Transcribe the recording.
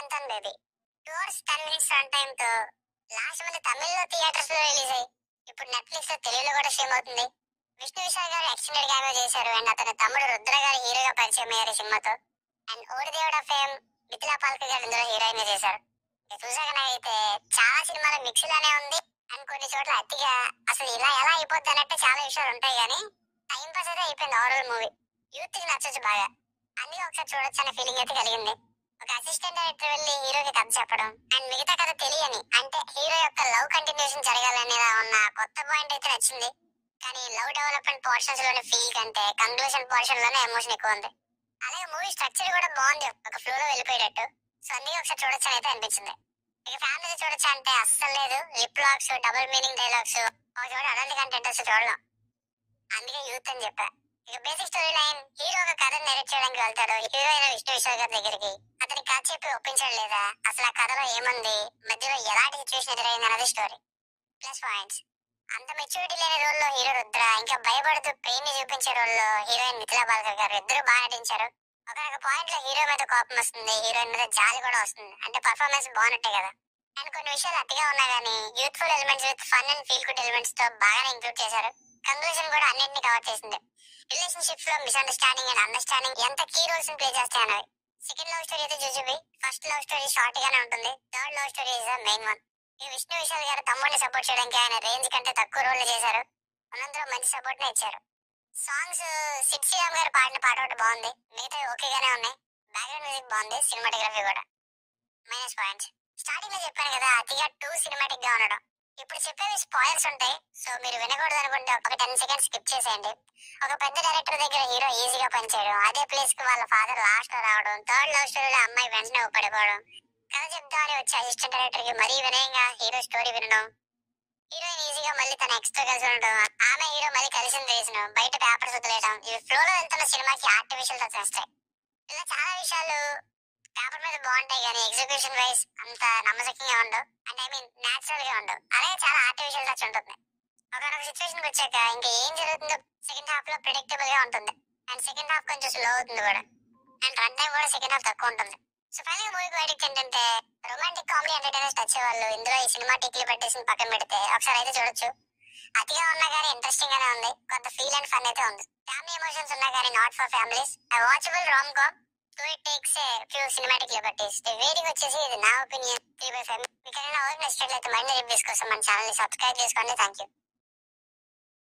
తంతన్ baby 2 hours 10 minutes run time తో last month తమిళ్లో theatres లో రిలీజ్ అయ్యి ఇప్పుడు నెట్ఫ్లిక్స్ లో తెలుగులో కూడా స్ట్రీమ్ అవుతుంది. విష్ణు విశాల్ గారు ఎక్స్టెండెడ్ క్యామియో చేశారు అండ్ అతని తమ్ముడు రుద్ర గారు హీరోగా పరిచయం అయ్యారు సినిమాతో. అండ్ ఓడిదేవుడ ఫేమ్ మిథిలా పాల్కర్ గారు ఇందులో హీరోయిన్ చేశారు. చూసాక నాకైతే చాలా సినిమాలు మిక్స్ లానే ఉంది అండ్ కొన్ని చోట్ల అతిగా అసలు ఇలా ఎలా అయిపోద్ది అన్నట్టు చాలా విషయాలు ఉంటాయి కానీ టైం పాస్ అయితే అయిపోయింది. ఓవరాల్ మూవీ యూత్ కి నచ్చొచ్చు బాగా, అందుకే ఒకసారి చూడొచ్చు అనే ఫీలింగ్ అయితే కలిగింది. ఒక అసిస్టెంట్ డైరెక్టర్ వెళ్ళి హీరోకి కథ చెప్పడం అండ్ మిగతా కథ తెలియని అంటే హీరో యొక్క లవ్ కంటిన్యూషన్ జరగాలనేలా ఉన్న కొత్త పాయింట్ అయితే నచ్చింది. కానీ లవ్ డెవలప్మెంట్ పోర్షన్స్ లోని ఫీల్ కంటే కంక్లూజన్ పోర్షన్ లోనే ఎమోషన్ ఎక్కువ ఉంది. అలాగే మూవీ స్ట్రక్చర్ కూడా బాగుంది, ఒక ఫ్లో లో వెళ్ళిపోయేటట్టు. సో అందుకే ఒకసారి చూడొచ్చు అని అయితే అనిపించింది. ఇక ఫ్యామిలీ చూడొచ్చు అంటే అస్సలు లేదు. Lip lakhs, double meaning dialogues, ఒక చోట అడల్ట్ కంటెంట్ వస్తే చూడడం, అందుకే యూత్ అని చెప్పా. ఇక బేసిక్ స్టోరీ లైన్, హీరో ఒక కథను నెరేట్ చేయడానికి వెళ్తాడు హీరోయిన్ విష్ణు విశాల్ గారి దగ్గరికి. అతని కథ చెప్పి ఒప్పించడం లేదా, అసలు ఆ కథలో ఏముంది, మధ్యలో ఎలాంటి సిచ్యువేషన్ ఎదురైంది అన్నది స్టోరీ. ప్లస్ పాయింట్స్, అంత మెచ్యూరిటీ లేని రోల్ లో హీరో రుద్ర, ఇంకా భయపడుతూ పెయిన్ ని చూపించే రోల్ లో హీరోయిన్ మిథిలా పాల్కర్ గారు ఇద్దరు బాగా నటించారు. ఒక పాయింట్ లో హీరో మీద కోపం వస్తుంది, హీరోయిన్ మీద జాలి కూడా వస్తుంది, అంటే పర్ఫార్మెన్స్ బాగున్నట్టే కదా. అండ్ కొన్ని విషయాలు అతిగా ఉన్నా గానీ youthful elements with fun and feel good elements తో బాగానే ఇంక్లూడ్ చేశారు. కంక్లూజన్ కూడా అన్నింటినీ కవర్ చేసింది. రిలేషన్షిప్స్ లో మిస్అండర్స్టాండింగ్ అండ్ అండర్స్టాండింగ్ ఎంత కీ రోల్స్ ప్లే చేస్తాయి అన్నవి. సెకండ్ లవ్ స్టోరీ అయితే జుజుబి, ఫస్ట్ లవ్ స్టోరీ షార్ట్ గానే ఉంటుంది, third love story is the main one. ఈ విష్ణు విశాల్ గారు తమ్ముడిని సపోర్ట్ చేయడానికి ఆయన రేంజ్ కంటే తక్కువ రోల్ చేశారు, ఉన్నందులో మంచి సపోర్ట్ నే ఇచ్చారు. సాంగ్స్ సిడ్ శ్రీరామ్ గారు పాడిన పాట ఒకటి బాగుంది, మిగతా ఓకేగానే ఉన్నాయి. బ్యాక్గ్రౌండ్ మ్యూజిక్ బాగుంది, సినిమాటోగ్రఫీ కూడా. మైనస్ పాయింట్స్, స్టార్టింగ్ లో చెప్పాను కదా అతిగా టూ సినిమాటిక్ గా ఉండడం. ఇప్పుడు చెప్పేవి స్పాయిల్స్ ఉంటాయి, సో మీరు వినకూడదు అనుకుంటే ఒక 10 seconds స్కిప్ చేసేయండి. ఒక పెద్ద డైరెక్టర్ దగ్గర హీరో ఈజీగా పనిచేయడం, అదే ప్లేస్ కి వాళ్ళ ఫాదర్ లాస్ట్ లో రావడం, థర్డ్ లవ్ స్టోరీలో అమ్మాయి వెంటనే పడిపోవడం, కథ చెప్తామని వచ్చే అసిస్టెంట్ డైరెక్టర్ కి మరీ వినయంగా హీరో స్టోరీ వినడం, హీరోయిన్ ఈజీగా మళ్ళీ తన ఎక్స్ తో కలిసి ఉండడం, ఆమె హీరో మళ్ళీ కలిసి వేసడం, బయట పేపర్స్ వదిలేయడం, ఇవి ఫ్లో లో వెళ్తున్న సినిమాకి ఆర్టిఫిషియల్ టచ్ వస్తాయి. ఇలా చాలా విషయాలు పేపర్ మీద బాగుంటాయి కానీ ఎగ్జిక్యూషన్ వైజ్ అంత నమ్మశక్యంగా ఉండవు, అంటే ఐ మీన్ న్యాచురల్ గా ఉండవు. అలాగే చాలా ఆర్టిఫిషియల్ టచ్ ఉంటుంది. ఒకనొక సిచ్యువేషన్ వచ్చాక ఇంకా ఏం జరుగుతుందో సెకండ్ హాఫ్ లో ప్రిడిక్టబుల్ గా ఉంటుంది అండ్ సెకండ్ హాఫ్ కొంచెం స్లో అవుతుంది కూడా అండ్ రన్ టైం కూడా సెకండ్ హాఫ్ తక్కువ ఉంటుంది. సో ఫైనల్ మూవీకి వర్డిక్ట్ ఏంటంటే రొమాంటిక్ కామెడీ ఎంటర్టైనర్స్ టచ్ వాళ్ళు ఇందులో ఈ సినిమా టిక్లీ పట్టేసి పక్కన పెడితే ఒకసారి అయితే చూడొచ్చు. అతిగా ఉన్నా కానీ ఇంట్రెస్టింగ్ గానే ఉంది, కొంత ఫీల్ అండ్ ఫన్ అయితే ఉంది. ఫ్యామిలీ ఎమోషన్స్ ఉన్నా కానీ not for families, a watchable rom-com. So it takes a few cinematic liberties. The rating వచ్చేసి ఇది నా ఒపీనియన్ 3/5. మీకు ఏమైనా వర్క్ నచ్చినట్లయితే మరిన్ని రివ్యూస్ కోసం మన ఛానల్ ని సబ్స్క్రైబ్ చేసుకోండి. Thank you.